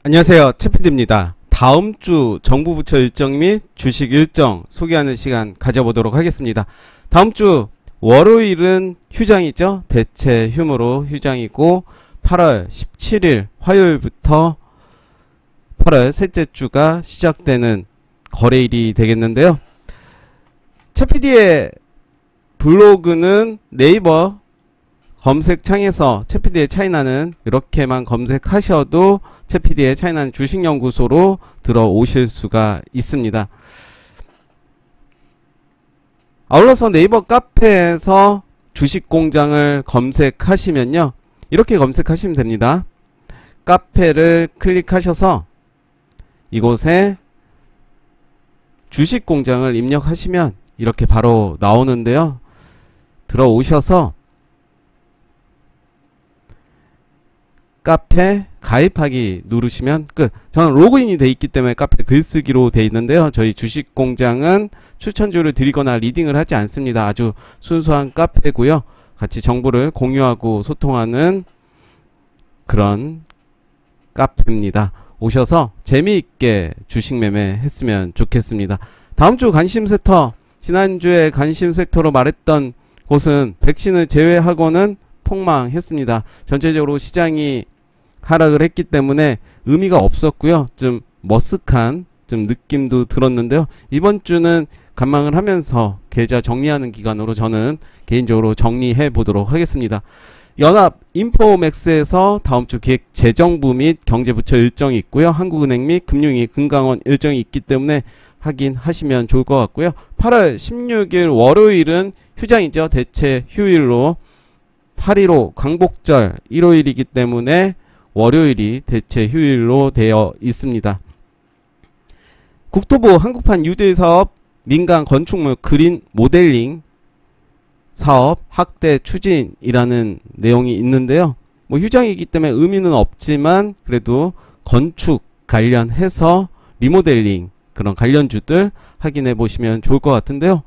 안녕하세요, 최피디입니다. 다음 주 정부 부처 일정 및 주식 일정 소개하는 시간 가져보도록 하겠습니다. 다음 주 월요일은 휴장이죠. 대체 휴무로 휴장이고 8월 17일 화요일부터 8월 셋째 주가 시작되는 거래일이 되겠는데요. 최피디의 블로그는 네이버 검색창에서 최피디의 차이나는 이렇게만 검색하셔도 최피디의 차이나는 주식연구소로 들어오실 수가 있습니다. 아울러서 네이버 카페에서 주식공장을 검색하시면요, 이렇게 검색하시면 됩니다. 카페를 클릭하셔서 이곳에 주식공장을 입력하시면 이렇게 바로 나오는데요. 들어오셔서 카페 가입하기 누르시면 끝. 저는 로그인이 돼 있기 때문에 카페 글쓰기로 돼 있는데요. 저희 주식공장은 추천주를 드리거나 리딩을 하지 않습니다. 아주 순수한 카페고요. 같이 정보를 공유하고 소통하는 그런 카페입니다. 오셔서 재미있게 주식 매매 했으면 좋겠습니다. 다음주 관심 섹터, 지난주에 관심 섹터로 말했던 곳은 백신을 제외하고는 폭망했습니다. 전체적으로 시장이 하락을 했기 때문에 의미가 없었고요. 좀 머쓱한 좀 느낌도 들었는데요. 이번 주는 관망을 하면서 계좌 정리하는 기간으로 저는 개인적으로 정리해 보도록 하겠습니다. 연합 인포맥스에서 다음 주 기획 재정부 및 경제부처 일정이 있고요. 한국은행 및 금융위 금강원 일정이 있기 때문에 확인하시면 좋을 것 같고요. 8월 16일 월요일은 휴장이죠. 대체 휴일로 8.15 광복절 일요일이기 때문에 월요일이 대체 휴일로 되어 있습니다. 국토부 한국판 유대 사업 민간 건축물 그린 모델링 사업 확대 추진이라는 내용이 있는데요. 뭐 휴장이기 때문에 의미는 없지만 그래도 건축 관련해서 리모델링 그런 관련주들 확인해 보시면 좋을 것 같은데요.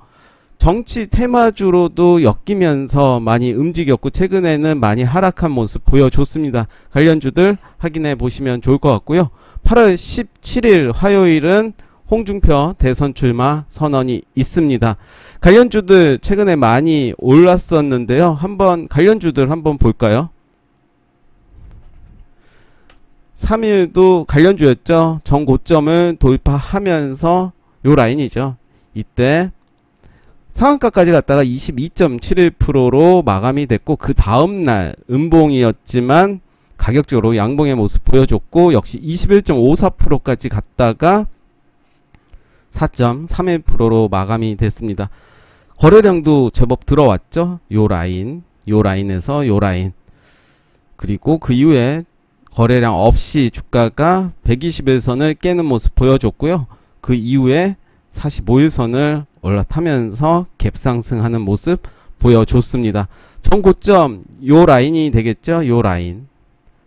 정치 테마주로도 엮이면서 많이 움직였고 최근에는 많이 하락한 모습 보여줬습니다. 관련주들 확인해 보시면 좋을 것 같고요. 8월 17일 화요일은 홍준표 대선 출마 선언이 있습니다. 관련주들 최근에 많이 올랐었는데요. 한번 관련주들 한번 볼까요? 3일도 관련주였죠. 전고점을 돌파하면서 요 라인이죠. 이때 상한가까지 갔다가 22.71%로 마감이 됐고 그 다음날 음봉이었지만 가격적으로 양봉의 모습 보여줬고 역시 21.54%까지 갔다가 4.31%로 마감이 됐습니다. 거래량도 제법 들어왔죠. 요 라인에서 요 라인, 그리고 그 이후에 거래량 없이 주가가 121선을 깨는 모습 보여줬고요. 그 이후에 45일선을 올라타면서 갭상승하는 모습 보여줬습니다. 전고점 요 라인이 되겠죠. 요 라인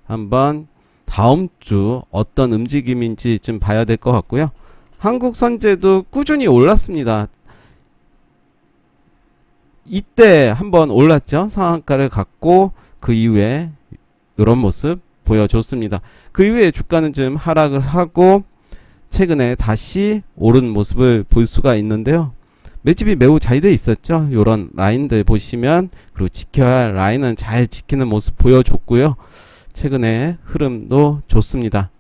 한번 다음 주 어떤 움직임인지 좀 봐야 될 것 같고요. 한국선제도 꾸준히 올랐습니다. 이때 한번 올랐죠. 상한가를 갖고 그 이후에 이런 모습 보여줬습니다. 그 이후에 주가는 좀 하락을 하고 최근에 다시 오른 모습을 볼 수가 있는데요. 매집이 매우 잘 돼 있었죠. 요런 라인들 보시면, 그리고 지켜야 할 라인은 잘 지키는 모습 보여줬고요. 최근에 흐름도 좋습니다.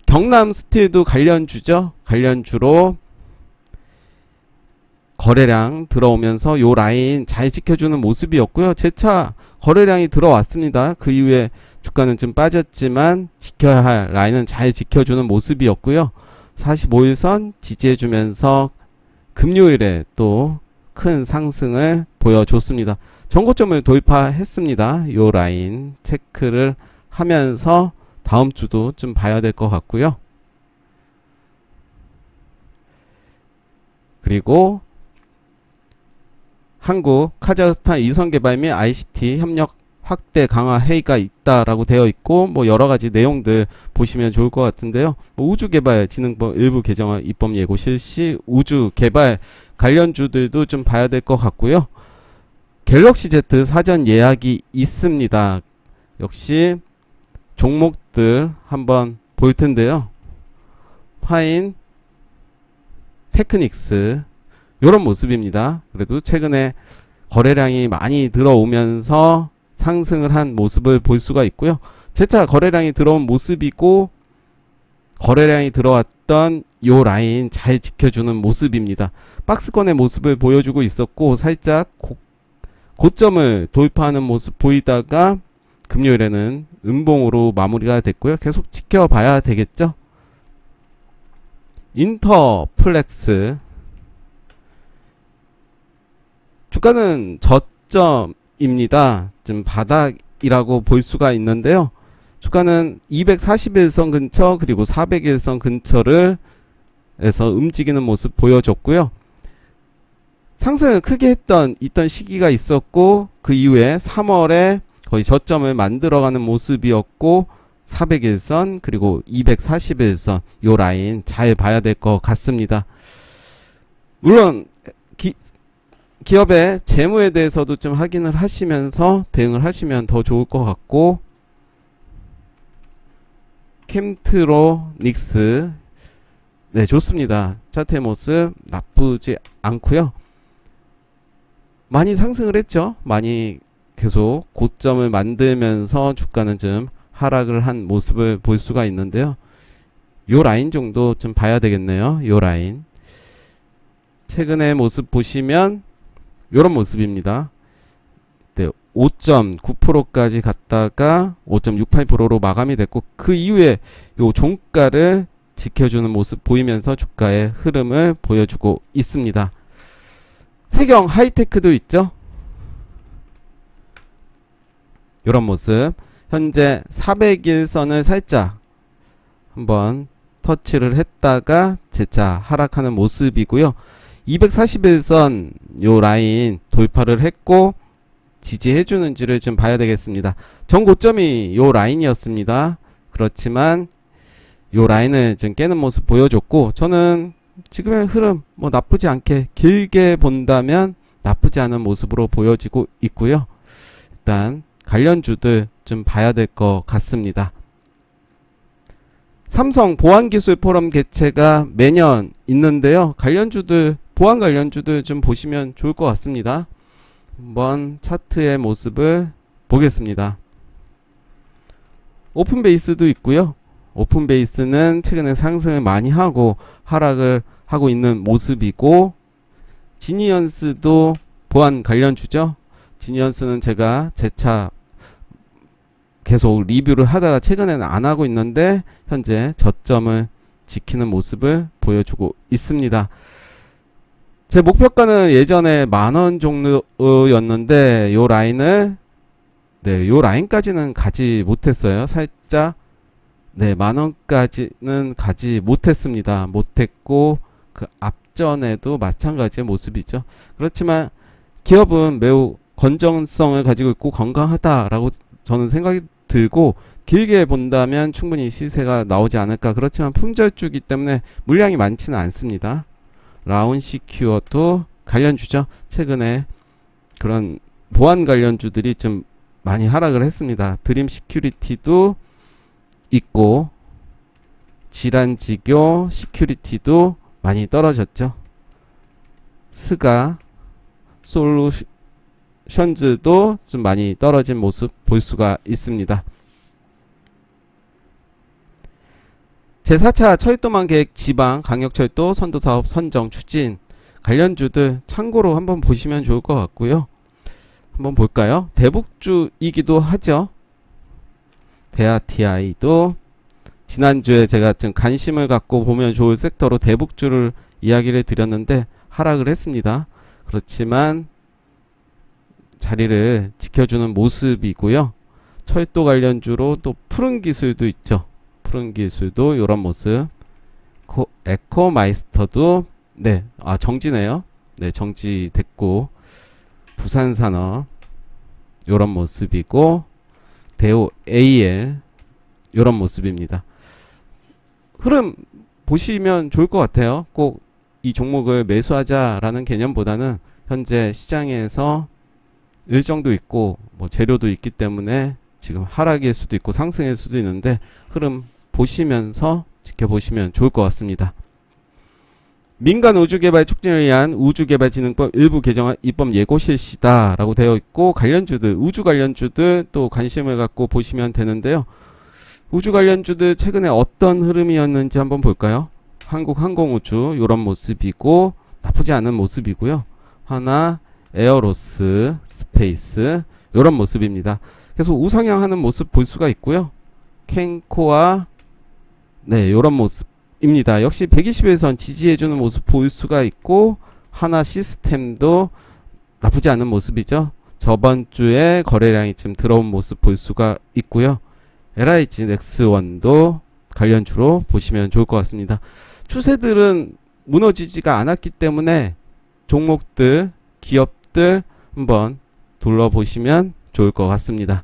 경남 스틸도 관련주죠. 관련주로 거래량 들어오면서 요 라인 잘 지켜주는 모습이었고요. 재차 거래량이 들어왔습니다. 그 이후에 주가는 좀 빠졌지만 지켜야 할 라인은 잘 지켜주는 모습이었고요. 45일선 지지해주면서 금요일에 또 큰 상승을 보여줬습니다. 전고점을 돌파했습니다. 요 라인 체크를 하면서 다음 주도 좀 봐야 될 것 같고요. 그리고 한국, 카자흐스탄 위성개발 및 ICT 협력 확대 강화 회의가 있다라고 되어 있고, 뭐 여러가지 내용들 보시면 좋을 것 같은데요. 뭐 우주개발진흥법 일부 개정안 입법 예고 실시, 우주개발 관련주들도 좀 봐야 될 것 같고요. 갤럭시 Z 사전 예약이 있습니다. 역시 종목들 한번 볼 텐데요. 파인, 테크닉스 요런 모습입니다. 그래도 최근에 거래량이 많이 들어오면서 상승을 한 모습을 볼 수가 있고요. 재차 거래량이 들어온 모습이고 거래량이 들어왔던 요 라인 잘 지켜주는 모습입니다. 박스권의 모습을 보여주고 있었고 살짝 고점을 돌파하는 모습 보이다가 금요일에는 음봉으로 마무리가 됐고요. 계속 지켜봐야 되겠죠. 인터플렉스 주가는 저점입니다. 좀 바닥이라고 볼 수가 있는데요. 주가는 241선 근처 그리고 401선 근처를 에서 움직이는 모습 보여줬고요. 상승을 크게 있던 시기가 있었고 그 이후에 3월에 거의 저점을 만들어가는 모습이었고 401선 그리고 241선 요 라인 잘 봐야 될 것 같습니다. 물론 기업의 재무에 대해서도 좀 확인을 하시면서 대응을 하시면 더 좋을 것 같고 캠트로닉스 네 좋습니다. 차트의 모습 나쁘지 않고요. 많이 상승을 했죠. 많이 계속 고점을 만들면서 주가는 좀 하락을 한 모습을 볼 수가 있는데요. 요 라인 정도 좀 봐야 되겠네요. 요 라인 최근의 모습 보시면 요런 모습입니다. 네, 5.9%까지 갔다가 5.68%로 마감이 됐고 그 이후에 요 종가를 지켜주는 모습 보이면서 주가의 흐름을 보여주고 있습니다. 세경 하이테크도 있죠. 요런 모습 현재 401선을 살짝 한번 터치를 했다가 재차 하락하는 모습이고요. 241선 요 라인 돌파를 했고 지지해주는지를 좀 봐야 되겠습니다. 전 고점이 요 라인이었습니다. 그렇지만 요 라인을 좀 깨는 모습 보여줬고 저는 지금의 흐름 뭐 나쁘지 않게 길게 본다면 나쁘지 않은 모습으로 보여지고 있고요. 일단 관련주들 좀 봐야 될 것 같습니다. 삼성 보안기술 포럼 개최가 매년 있는데요. 관련주들 보안 관련주들 좀 보시면 좋을 것 같습니다. 한번 차트의 모습을 보겠습니다. 오픈베이스도 있고요. 오픈베이스는 최근에 상승을 많이 하고 하락을 하고 있는 모습이고 지니언스도 보안 관련주죠. 지니언스는 제가 재차 계속 리뷰를 하다가 최근에는 안 하고 있는데 현재 저점을 지키는 모습을 보여주고 있습니다. 제 목표가는 예전에 10,000원 정도였는데 요 라인을 요 라인까지는 가지 못했어요. 살짝 10,000원까지는 가지 못했습니다. 못했고 그 앞전에도 마찬가지의 모습이죠. 그렇지만 기업은 매우 건전성을 가지고 있고 건강하다라고 저는 생각이 들고 길게 본다면 충분히 시세가 나오지 않을까. 그렇지만 품절주기 때문에 물량이 많지는 않습니다. 라운시큐어도 관련주죠. 최근에 그런 보안 관련주들이 좀 많이 하락을 했습니다. 드림시큐리티도 있고 질환지교 시큐리티도 많이 떨어졌죠. 스가 솔루션즈도 좀 많이 떨어진 모습 볼 수가 있습니다. 제4차 철도망 계획 지방 강력철도 선도사업 선정 추진 관련주들 참고로 한번 보시면 좋을 것 같고요. 한번 볼까요? 대북주이기도 하죠. 베아티아이도 지난주에 제가 좀 관심을 갖고 보면 좋을 섹터로 대북주를 이야기를 드렸는데 하락을 했습니다. 그렇지만 자리를 지켜주는 모습이고요. 철도 관련주로 또 푸른기술도 있죠. 푸른기술도 이런 모습. 에코마이스터도 정지네요. 정지됐고 부산산업 이런 모습이고 대우 AL 이런 모습입니다. 흐름 보시면 좋을 것 같아요. 꼭 이 종목을 매수하자라는 개념보다는 현재 시장에서 일정도 있고 뭐 재료도 있기 때문에 지금 하락일 수도 있고 상승일 수도 있는데 흐름 보시면서 지켜보시면 좋을 것 같습니다. 민간 우주개발 촉진을 위한 우주개발진흥법 일부 개정안 입법 예고 실시다 라고 되어 있고, 관련주들, 우주 관련주들 또 관심을 갖고 보시면 되는데요. 우주 관련주들 최근에 어떤 흐름이었는지 한번 볼까요? 한국항공우주 요런 모습이고 나쁘지 않은 모습이고요. 하나, 에어로스, 스페이스 요런 모습입니다. 계속 우상향하는 모습 볼 수가 있고요. 캔코아 네 요런 모습입니다. 역시 120일선 지지해주는 모습 볼 수가 있고, 하나 시스템도 나쁘지 않은 모습이죠. 저번주에 거래량이 좀 들어온 모습 볼 수가 있고요. LIG 넥스원도 관련주로 보시면 좋을 것 같습니다. 추세들은 무너지지가 않았기 때문에 종목들, 기업들 한번 둘러보시면 좋을 것 같습니다.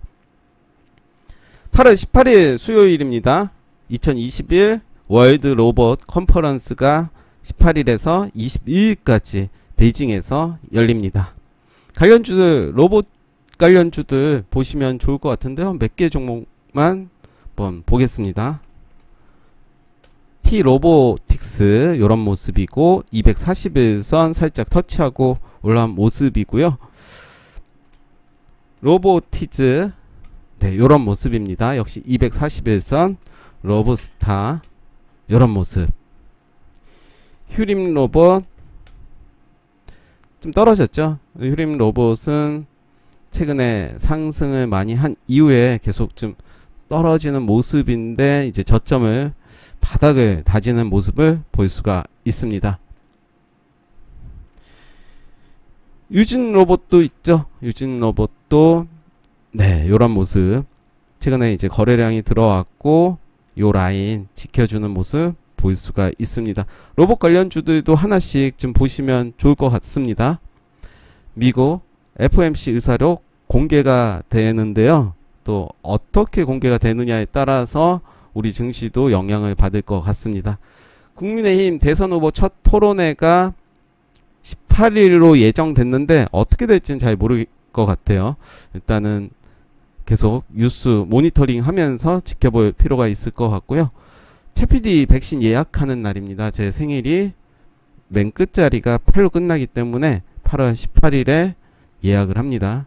8월 18일 수요일입니다. 2021 월드 로봇 컨퍼런스가 18일에서 22일까지 베이징에서 열립니다. 관련주들, 로봇 관련주들 보시면 좋을 것 같은데요. 몇 개 종목만 한번 보겠습니다. T-로보틱스 요런 모습이고 241선 살짝 터치하고 올라온 모습이고요. 로보티즈 네 요런 모습입니다. 역시 241선 로보스타 요런 모습. 휴림로봇 좀 떨어졌죠. 휴림로봇은 최근에 상승을 많이 한 이후에 계속 좀 떨어지는 모습인데 이제 저점을 바닥을 다지는 모습을 볼 수가 있습니다. 유진로봇도 있죠. 유진로봇도 네 요런 모습. 최근에 이제 거래량이 들어왔고 요 라인 지켜주는 모습 볼 수가 있습니다. 로봇 관련주들도 하나씩 좀 보시면 좋을 것 같습니다. 미국 FOMC 의사록 공개가 되는데요. 또 어떻게 공개가 되느냐에 따라서 우리 증시도 영향을 받을 것 같습니다. 국민의힘 대선 후보 첫 토론회가 18일로 예정됐는데 어떻게 될지는 잘 모를 것 같아요. 일단은 계속 뉴스 모니터링 하면서 지켜볼 필요가 있을 것 같고요. 최PD 백신 예약하는 날입니다. 제 생일이 맨 끝자리가 8로 끝나기 때문에 8월 18일에 예약을 합니다.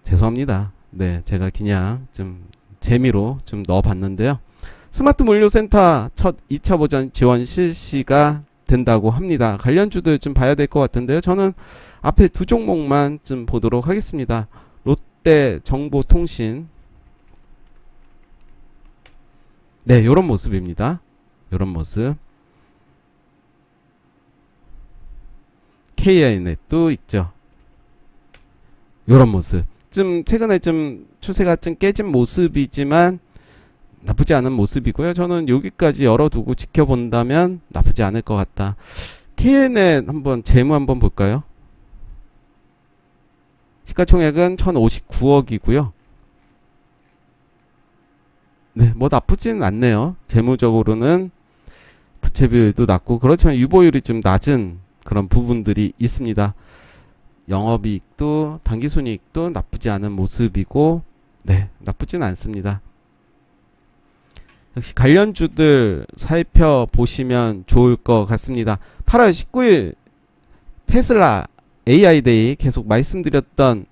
죄송합니다. 네, 제가 그냥 좀 재미로 좀 넣어봤는데요. 스마트 물류센터 첫 2차 보전 지원 실시가 된다고 합니다. 관련주들 좀 봐야 될 것 같은데요. 저는 앞에 두 종목만 좀 보도록 하겠습니다. 롯데 정보통신 네 요런 모습입니다. 요런 모습. KI넷도 있죠. 요런 모습. 좀 최근에 좀 추세가 좀 깨진 모습이지만 나쁘지 않은 모습이고요. 저는 여기까지 열어두고 지켜본다면 나쁘지 않을 것 같다. KNet 한번 재무 한번 볼까요? 시가총액은 1059억이고요. 네, 뭐 나쁘지는 않네요. 재무적으로는 부채비율도 낮고 그렇지만 유보율이 좀 낮은 그런 부분들이 있습니다. 영업이익도 당기순이익도 나쁘지 않은 모습이고 네, 나쁘진 않습니다. 역시 관련주들 살펴보시면 좋을 것 같습니다. 8월 19일 테슬라 AI데이 계속 말씀드렸던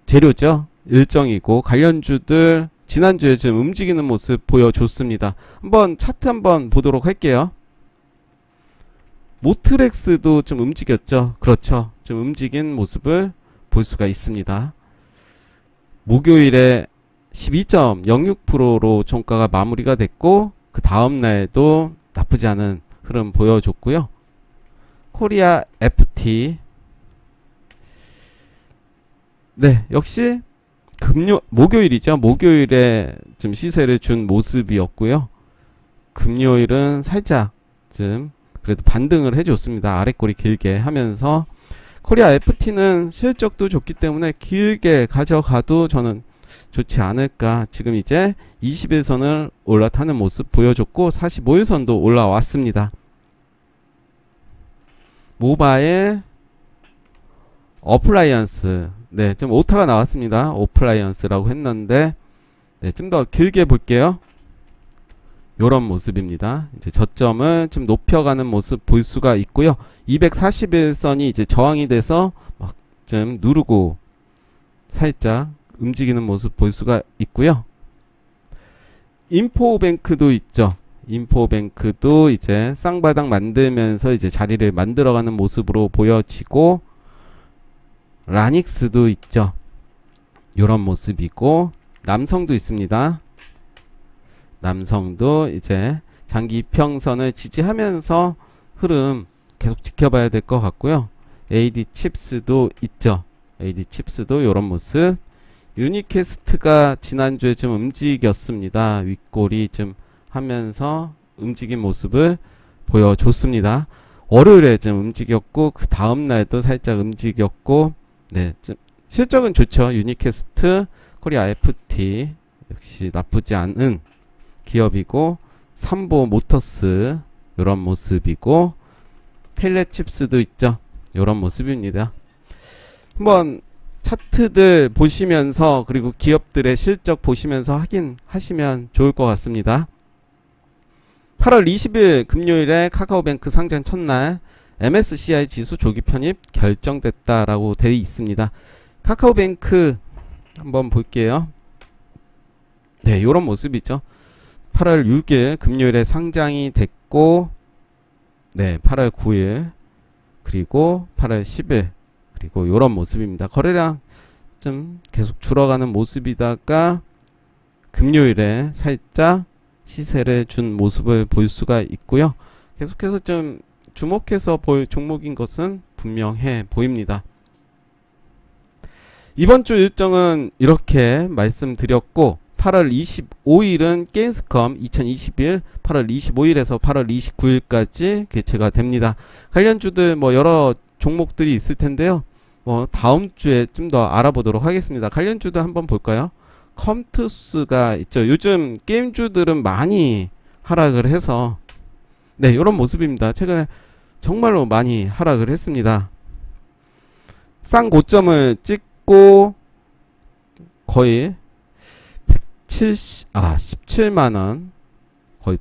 재료죠. 일정이고 관련주들 지난주에 좀 움직이는 모습 보여줬습니다. 한번 차트 한번 보도록 할게요. 모트렉스도 좀 움직였죠. 그렇죠. 좀 움직인 모습을 볼 수가 있습니다. 목요일에 12.06%로 종가가 마무리가 됐고 그 다음날도 나쁘지 않은 흐름 보여줬고요. 코리아 FT 네 역시 목요일이죠. 목요일에 좀 시세를 준 모습이었고요. 금요일은 살짝 좀 그래도 반등을 해줬습니다. 아랫꼬리 길게 하면서 코리아 FT는 실적도 좋기 때문에 길게 가져가도 저는 좋지 않을까. 지금 이제 21선을 올라타는 모습 보여줬고 45일선도 올라왔습니다. 모바일 어플라이언스 네, 좀 오타가 나왔습니다. 오플라이언스라고 했는데, 네, 좀 더 길게 볼게요. 요런 모습입니다. 이제 저점을 좀 높여가는 모습 볼 수가 있고요. 241선이 이제 저항이 돼서 막 좀 누르고 살짝 움직이는 모습 볼 수가 있고요. 인포뱅크도 있죠. 인포뱅크도 이제 쌍바닥 만들면서 이제 자리를 만들어가는 모습으로 보여지고, 라닉스도 있죠. 요런 모습이고, 남성도 있습니다. 남성도 이제 장기 이평선을 지지하면서 흐름 계속 지켜봐야 될 것 같고요. AD 칩스도 있죠. AD 칩스도 요런 모습. 유니캐스트가 지난주에 좀 움직였습니다. 윗골이 좀 하면서 움직인 모습을 보여줬습니다. 월요일에 좀 움직였고, 그 다음날도 살짝 움직였고, 네, 좀 실적은 좋죠. 유니캐스트, 코리아 FT 역시 나쁘지 않은 기업이고, 삼보 모터스 요런 모습이고, 펠렛칩스도 있죠. 요런 모습입니다. 한번 차트들 보시면서, 그리고 기업들의 실적 보시면서 확인하시면 좋을 것 같습니다. 8월 20일 금요일에 카카오뱅크 상장 첫날 MSCI 지수 조기 편입 결정됐다라고 되어 있습니다. 카카오뱅크 한번 볼게요. 네, 요런 모습이죠. 8월 6일 금요일에 상장이 됐고, 네, 8월 9일 그리고 8월 10일 그리고 요런 모습입니다. 거래량 좀 계속 줄어가는 모습이다가 금요일에 살짝 시세를 준 모습을 볼 수가 있고요. 계속해서 좀 주목해서 볼 종목인 것은 분명해 보입니다. 이번 주 일정은 이렇게 말씀드렸고, 8월 25일은 게임스컴 2021 8월 25일에서 8월 29일까지 개최가 됩니다. 관련주들 뭐 여러 종목들이 있을 텐데요. 뭐 다음 주에 좀 더 알아보도록 하겠습니다. 관련주들 한번 볼까요? 컴투스가 있죠. 요즘 게임주들은 많이 하락을 해서, 네, 요런 모습입니다. 최근에 정말로 많이 하락을 했습니다. 쌍 고점을 찍고 거의 17만원, 거의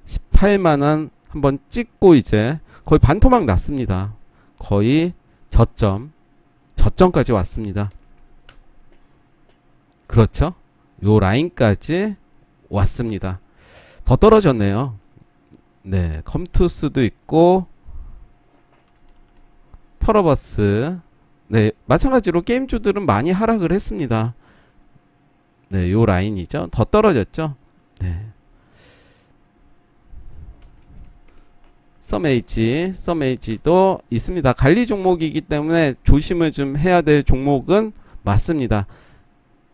18만원 한번 찍고 이제 거의 반토막 났습니다. 거의 저점까지 왔습니다. 그렇죠? 요 라인까지 왔습니다. 더 떨어졌네요. 네, 컴투스도 있고, 펄어버스, 네, 마찬가지로 게임주들은 많이 하락을 했습니다. 네, 요 라인이죠. 더 떨어졌죠. 네. 썸에이지도 있습니다. 관리 종목이기 때문에 조심을 좀 해야 될 종목은 맞습니다.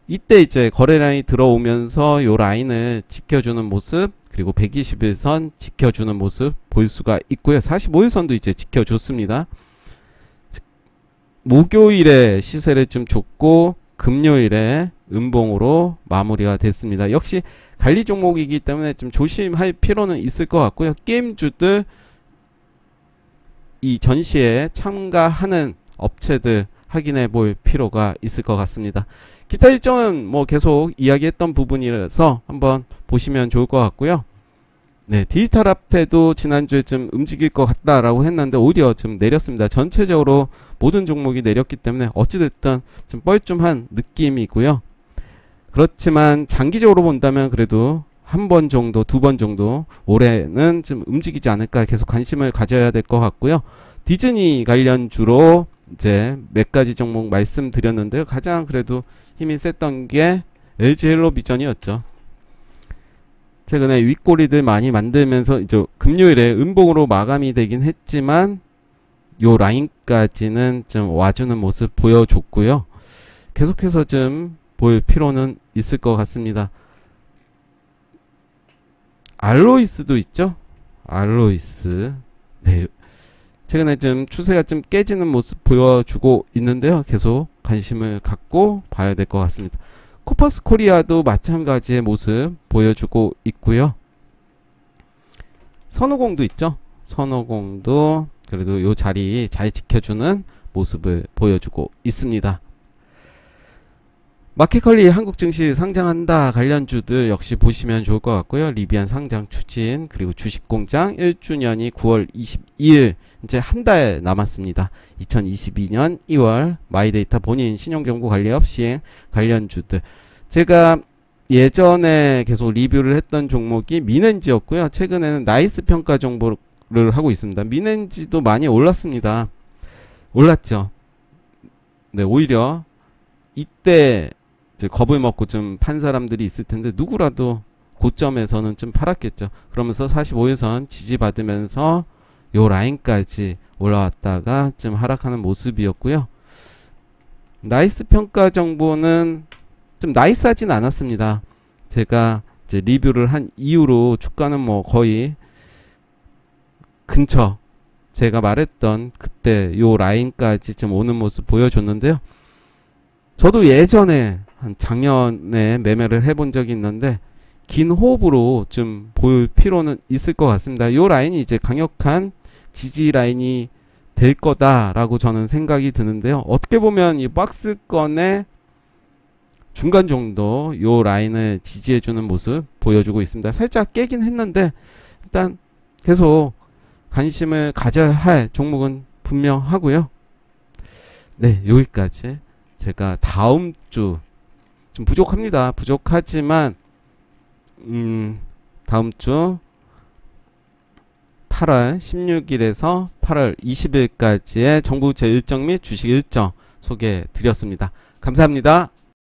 이때 이제 거래량이 들어오면서 요 라인을 지켜주는 모습, 그리고 121선 지켜주는 모습 볼 수가 있고요. 45일선도 이제 지켜줬습니다. 목요일에 시세를 좀 줬고, 금요일에 음봉으로 마무리가 됐습니다. 역시 관리 종목이기 때문에 좀 조심할 필요는 있을 것 같고요. 게임주들, 이 전시에 참가하는 업체들 확인해 볼 필요가 있을 것 같습니다. 기타 일정은 뭐 계속 이야기했던 부분이라서 한번 보시면 좋을 것 같고요. 네, 디지털 화폐도 지난주에 좀 움직일 것 같다라고 했는데 오히려 좀 내렸습니다. 전체적으로 모든 종목이 내렸기 때문에 어찌됐든 좀 뻘쭘한 느낌이고요. 그렇지만 장기적으로 본다면 그래도 한 번 정도, 두 번 정도 올해는 좀 움직이지 않을까 계속 관심을 가져야 될 것 같고요. 디즈니 관련주로 이제 몇 가지 종목 말씀드렸는데요. 가장 그래도 힘이 셌던 게 LG 헬로비전이었죠. 최근에 윗꼬리들 많이 만들면서 이제 금요일에 음봉으로 마감이 되긴 했지만 요 라인까지는 좀 와주는 모습 보여줬고요. 계속해서 좀 볼 필요는 있을 것 같습니다. 알로이스도 있죠. 알로이스, 네, 최근에 좀 추세가 좀 깨지는 모습 보여주고 있는데요. 계속 관심을 갖고 봐야 될 것 같습니다. 코퍼스 코리아도 마찬가지의 모습 보여주고 있고요. 선호공도 있죠. 선호공도 그래도 요 자리 잘 지켜주는 모습을 보여주고 있습니다. 마켓컬리 한국 증시 상장한다 관련주들 역시 보시면 좋을 것 같고요. 리비안 상장 추진, 그리고 주식공장 1주년이 9월 22일, 이제 한 달 남았습니다. 2022년 2월 마이데이터 본인 신용정보관리업 시행 관련주들, 제가 예전에 계속 리뷰를 했던 종목이 미넨지였고요. 최근에는 나이스 평가 정보를 하고 있습니다. 미넨지도 많이 올랐습니다. 올랐죠. 네, 오히려 이때 겁을 먹고 좀 판 사람들이 있을 텐데 누구라도 고점에서는 좀 팔았겠죠. 그러면서 45일선 지지받으면서 요 라인까지 올라왔다가 좀 하락하는 모습이었고요. 나이스 평가 정보는 좀 나이스하진 않았습니다. 제가 이제 리뷰를 한 이후로 주가는 뭐 거의 근처, 제가 말했던 그때 요 라인까지 좀 오는 모습 보여줬는데요. 저도 예전에 한 작년에 매매를 해본 적이 있는데 긴 호흡으로 좀 볼 필요는 있을 것 같습니다. 요 라인이 이제 강력한 지지 라인이 될 거다라고 저는 생각이 드는데요. 어떻게 보면 이 박스권의 중간 정도 요 라인을 지지해주는 모습 보여주고 있습니다. 살짝 깨긴 했는데 일단 계속 관심을 가져야 할 종목은 분명하고요. 네, 여기까지. 제가 다음 주 좀 부족합니다. 부족하지만 다음 주 8월 16일에서 8월 20일까지의 정부 제 일정 및 주식 일정 소개해 드렸습니다. 감사합니다.